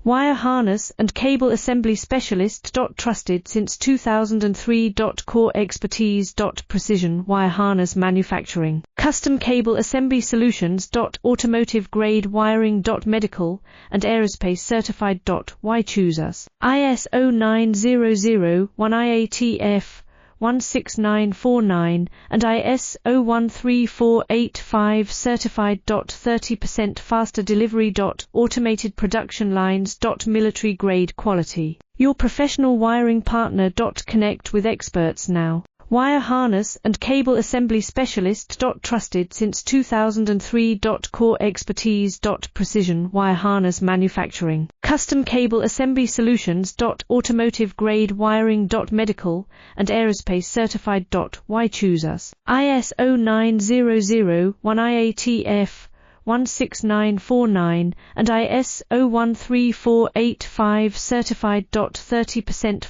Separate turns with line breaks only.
Wire harness and cable assembly specialist. Trusted since 2003. Core expertise. Precision wire harness manufacturing. Custom cable assembly solutions. Automotive grade wiring. Medical and aerospace certified. Why choose us? ISO 9001 IATF 16949 and ISO 13485 certified. 30% faster delivery. Automated production lines. Military grade quality. Your professional wiring partner. Connect with experts now. Wire harness and cable assembly specialist. Trusted since 2003. Core expertise. Precision wire harness manufacturing. Custom cable assembly solutions. Automotive grade wiring. Medical and aerospace certified. Why choose us? ISO 9001 IATF 16949 and ISO 13485 certified. 30%